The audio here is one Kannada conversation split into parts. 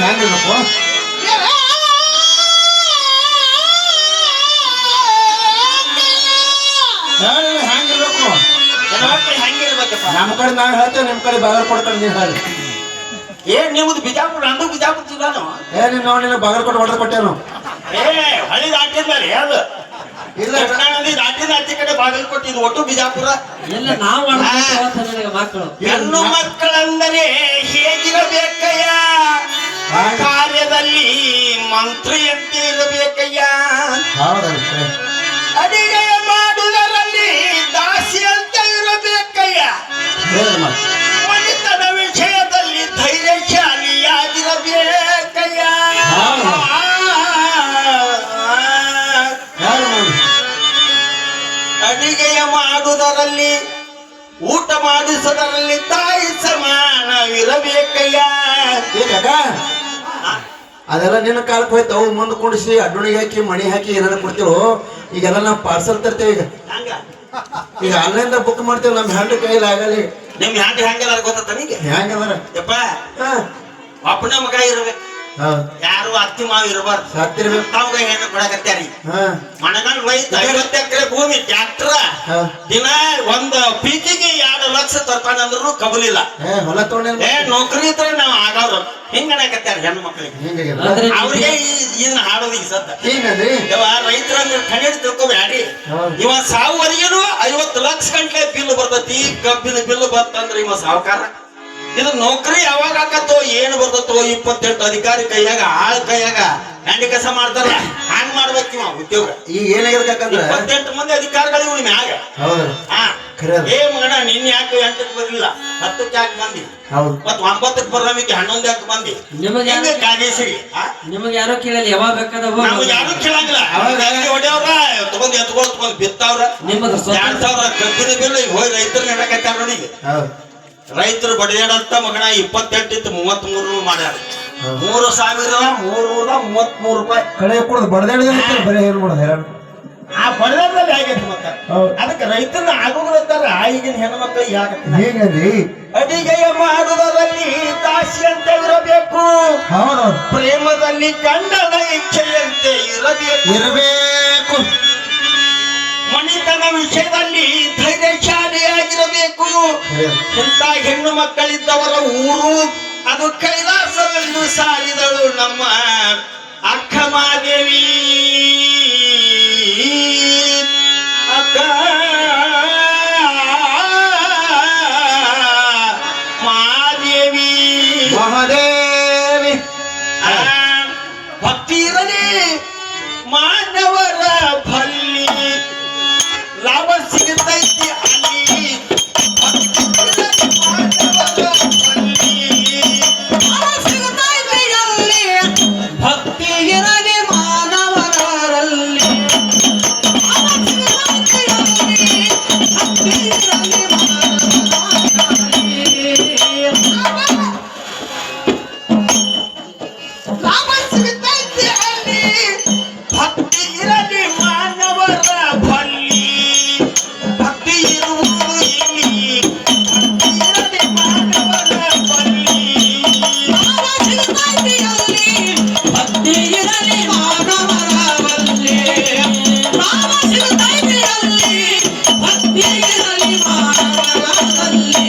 ಹೆಂಗಿರ್ಬೇಕು ಹೆಂಗಿರ್ಬೇಕು ಹೆಂಗಿರ್ಬೇಕಪ್ಪ ನಮ್ಮ ಕಡೆ ನಾವ್ ಹೇಳ್ತೇವೆ ನಿಮ್ ಕಡೆ ಬಾಗಲ್ ಕೊಡ್ತಾರೆ ನೀವ್ ಹೇಳಿ ನಿಮ್ದು ಬಿಜಾಪುರ ನಂದು ಬಿಜಾಪುರ ಜಿಲ್ಲಾನು ನೀನ್ ನೋಡಿ ನಿನಗೆ ಬಾಗಲ್ ಕೊಟ್ಟು ಹೊಡೆದು ಕೊಟ್ಟೇನು ಹಳಿ ದಾಟಿದ್ಮೇಲೆ ಅದು ಇಲ್ಲ ದಾಟಿದ ಆಚೆ ಕಡೆ ಬಾಗಲ್ ಕೊಟ್ಟಿದ್ದು ಒಟ್ಟು ಬಿಜಾಪುರ ಎಲ್ಲ ನಾವು ಮಕ್ಕಳು ಹೆಣ್ಣು ಮಕ್ಕಳೆಂದರೆ ಹೇಗಿರಬೇಕಯ್ಯ ಕಾರ್ಯದಲ್ಲಿ ಮಂತ್ರಿಯಂತೆ ಇರಬೇಕಯ್ಯ ಅಡಿಗೆ ಮಾಡುವುದರಲ್ಲಿ ದಾಸಿ ಅಂತ ಇರಬೇಕಯ್ಯ ಮನಿತನ ವಿಷಯದಲ್ಲಿ ಧೈರ್ಯಶಾಲಿಯಾಗಿರಬೇಕಯ್ಯ ಅಡಿಗೆಯ ಮಾಡುವುದರಲ್ಲಿ ಊಟ ಮಾಡಿಸೋದರಲ್ಲಿ ತಾಯಿ ಸಮಾನವಿರಬೇಕಯ್ಯ ಅದೆಲ್ಲ ನಿನ್ನ ಕಾಲಕ್ಕೆ ಹೋಯ್ತು ಅವು ಮುಂದೆ ಕುಡಿಸಿ ಅಡ್ಡಣಿಗೆ ಹಾಕಿ ಮಣಿ ಹಾಕಿ ಏನಾರ ಕೊಡ್ತೀವೋ ಈಗೆಲ್ಲ ನಾವು ಪಾರ್ಸಲ್ ತರ್ತೇವೆ ಈಗ ಆನ್ಲೈನ್ ಬುಕ್ ಮಾಡ್ತೇವೆ ನಮ್ ಹ್ಯಾಂಡ್ ಕೈಯಲ್ಲಿ ಆಗಲಿ ನಿಮ್ ಹ್ಯಾಂಡ್ ಹೆಂಗದಾರ ಗೊತ್ತ ನನಗೆ ಹೆಂಗದಾರ ಯಪ್ಪ ಅಪ್ಪನ ಮಗ ಇರ್ಬೇಕು ಯಾರು ಅತ್ತಿ ಮಾವ ಇರಬಾರ್ದು ಸತ್ತಿರ್ಬೇಕು ತಾವ್ಗ ಹೆಣ್ಣು ಕೊಡಕತ್ಯಾರಿ ಮನಗಂಡ್ ರೈತ 50 ಎಕರೆ ಭೂಮಿ ಟ್ರ್ಯಾಕ್ಟರ್ ದಿನ ಒಂದು ಪೀಕಿಗೆ 2 ಲಕ್ಷ ತರ್ತಾನಂದ್ರು ಕಬಲಿಲ್ಲ ಹೊಲ ತೊಗೊಂಡ ನೌಕರಿ ಇದ್ರೆ ನಾವ್ ಆಗವ್ರು ಹಿಂಗಣಕತ್ಯಾರ ಹೆಣ್ಣು ಮಕ್ಳಿಗೆ ಅವ್ರಿಗೆ ಇದನ್ನ ಹಾಡೋದಿಗೆ ಸದ್ದ ಇವ ರೈತರ ಕಣ್ಣೀರ್ ತಿಳ್ಕೊಬ್ಯಾಡಿ ಇವ ಸಾವುವರೆಗೂ 50 ಲಕ್ಷ ಗಂಟ್ಲೆ ಬಿಲ್ ಬರ್ತತಿ ಕಬ್ಬಿನ ಬಿಲ್ ಬರ್ತಂದ್ರ ಇವ ಸಾವುಕಾರ ಇದು ನೌಕರಿ ಯಾವಾಗ ಆಕತ್ತೋ ಏನು ಬರ್ತತೋ 28 ಅಧಿಕಾರಿ ಕೈಯಾಗ ಆಳ್ ಕೈಯಾಗ ಹ್ಯಾಂಡಿ ಕೆಲಸ ಮಾಡ್ತಾರ ಹಂಗ್ ಮಾಡ್ಬೇಕಿವ ಉದ್ಯೋಗ ಈಗ ಏನಾಗಿರ್ಬೇಕಂದ್ರೆ 28 ಮಂದಿ ಅಧಿಕಾರಿಗಳು ಇವ್ನ ಮ್ಯಾಗ ಏ ಮಗಣ ನಿನ್ ಯಾಕೆ 8ಕ್ಕೆ ಬರ್ಲಿಲ್ಲ 10ಕ್ಕೆ ಯಾಕೆ ಬಂದಿ ಮತ್ 9ಕ್ಕೆ ಬರಮಿಕ್ಕೆ 11 ಯಾಕೆ ಬಂದಿ ನಿಮಗೆ ಕಾಗೇಶ್ವರಿ ನಿಮಗೆ ಯಾರೋ ಕೇಳಲ್ಲ ಯಾವಾಗ ಬೇಕಾದ ನಮ್ಗೆ ಯಾರು ಕೇಳಂಗಿಲ್ಲ ಹೊಡೆಯವ್ರ ತಗೊಂಡ್ ಬಿತ್ತವ್ರ ನಿಮ್ಮದು 2000 ಕಬ್ಬಿನ ಬಿಲ್ ಈಗ ಹೋಗಿ ರೈತರು ನೆಡಕತ್ತಾರ ನೋಡಿ ರೈತರು ಬಡಿಯಾಡಂತ ಮಗನ 28 33 ಮಾಡ್ಯಾರ 3,333 ರೂಪಾಯಿ ಕಡೆ ಕೊಡೋದು ಬಡದಾಡಿ ಬರೀ ಏನ್ ಮಾಡೋದು ಹೇಳ ಆ ಬಡದಲ್ಲಿ ಆಗೈತಿ ಮತ್ತ ಅದಕ್ಕೆ ರೈತರನ್ನ ಆಗೋಗ್ಲತ್ತಾರ ಈಗಿನ ಹೆಣ್ಮಕ್ಳು ಹೇಗಂದಿ ಅಡಿಗೆಯ ಮಾಡುವುದರಲ್ಲಿ ದಾಸಿ ಅಂತ ಇರಬೇಕು ಪ್ರೇಮದಲ್ಲಿ ಗಂಡನ ಇಚ್ಛೆಯಂತೆ ಇರಬೇಕು ಮಣಿತನ ವಿಷಯದಲ್ಲಿ ಧೈರ್ಯಶಾಲಿಯಾಗಿರಬೇಕು ಇಂಥ ಹೆಣ್ಣು ಮಕ್ಕಳಿದ್ದವರ ಊರು ಅದು ಕೈಲಾಸವೆಂದು ಸಾರಿದಳು ನಮ್ಮ ಅಕ್ಕ ಮಾದೇವಿ ಅಕ್ಕ ಮಾದೇವಿ ಮಹಾದೇವಿ ಭಕ್ತಿ ಇರಲಿ ಮಾನವರ ಬಲ್ಲಿ ಲಾಭ ಸಿಗುತ್ತೈತಿ ಅಲ್ಲಿ ಭಕ್ತಿ ಇರಲಿ ಮಾನವರಲ್ಲಿ ಲಾಭ ಸಿಗುತ್ತೈತಿ ಅಲ್ಲಿ ಭಕ್ತಿ ಇರಲಿ ಮಾನವರ ಬಲ್ಲಿ ಭಕ್ತಿ ಇರುವುದು ಇಲ್ಲಿ ಭಕ್ತಿ ಇರಲಿ ಮಾನವರ ಬಲ್ಲಿ ಭಕ್ತಿ ಇರಲಿ ಮಾನವರ ಬಲ್ಲಿ ಭಕ್ತಿ ಇರಲಿ ಮಾನವರ ಬಲ್ಲಿ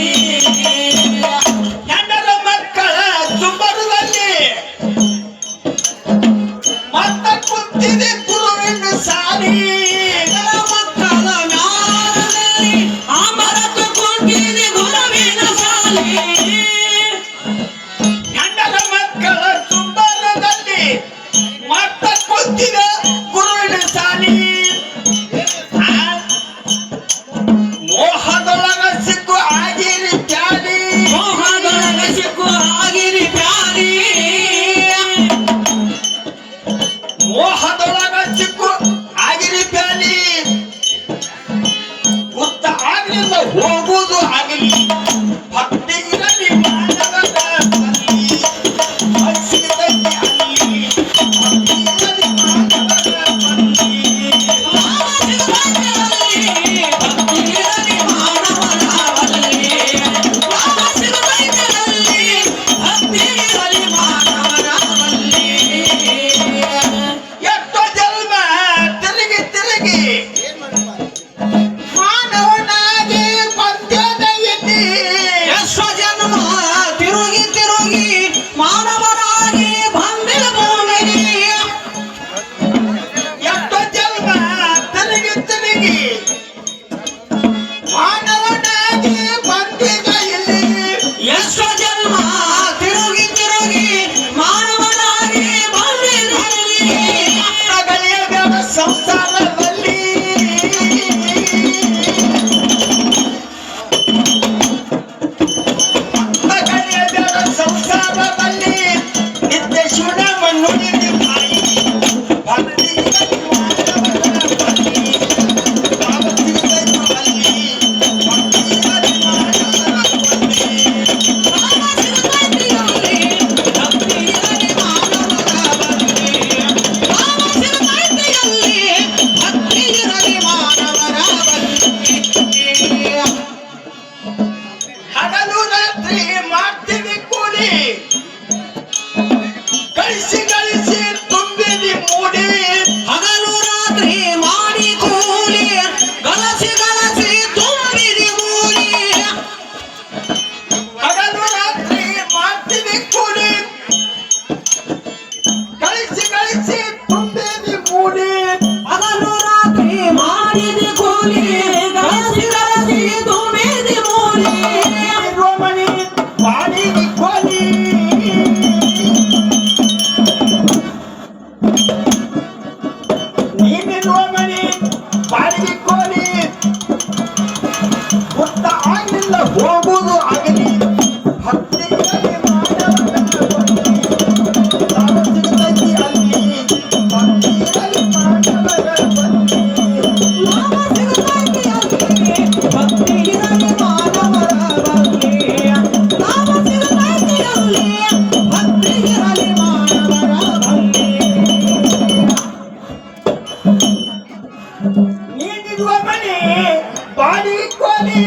ಹೆಣ್ಣರ ಮಕ್ಕಳ ಸುಂಬರದಲ್ಲಿ ಮತ್ತ ಕುಂತಿದೆ ಗುರುವಿನ ಸಾರಿ ಮಕ್ಕಳ ಮ್ಯಾಲದಲ್ಲಿ ಅಮರತು ಕುಂತಿದೆ ಗುರುವಿನ ಸಾಲಿ ಹೆಣ್ಣರ ಮಕ್ಕಳ ಸುಂಬರದಲ್ಲಿ ಮತ್ತ ಕುಂತಿದೆ ಗುರುವಿನ ಸಾಲಿ ಮೋಹದೊಳಗ ಸಿಕ್ಕು ಆಗಿರಿ ಪ್ಯಾರಿ ಮೋಹದೊಳಗ ಸಿಕ್ಕು ಆಗಿರಿ ಪ್ಯಾರಿ ಮೋಹದೊಳಗ ನೀನಿರುವ ಮನೆ ಬಾಡಿಗೆ ಕೋಲಿ ಹುಟ್ಟ ಆಗಲಿಲ್ಲ ಹೋಗುವುದು ಆಗಲಿ ಭಕ್ತಿಯಲ್ಲಿ ಮಾನವನ ಬಲಿ. ಲಾಭ ಸಿಗುತ್ತೈತಿ ಅಲ್ಲಿ ಭಕ್ತಿಯಲ್ಲಿ ಮಾನವನ ಬಲಿ. ಲಾಭ ಸಿಗುತ್ತೈತಿ ಅಲ್ಲಿ ಭಕ್ತಿಯಲ್ಲಿ ಮಾನವನ ಬಲಿ. ಲಾಭ ಸಿಗುತ್ತೈತಿ ಅಲ್ಲಿ ಭಕ್ತಿಯಲ್ಲಿ ಮಾನವನ ಬಲಿ. ನೀನಿರುವ ಮನೆ ಬಾಡಿಗೆ ಕೋಲಿ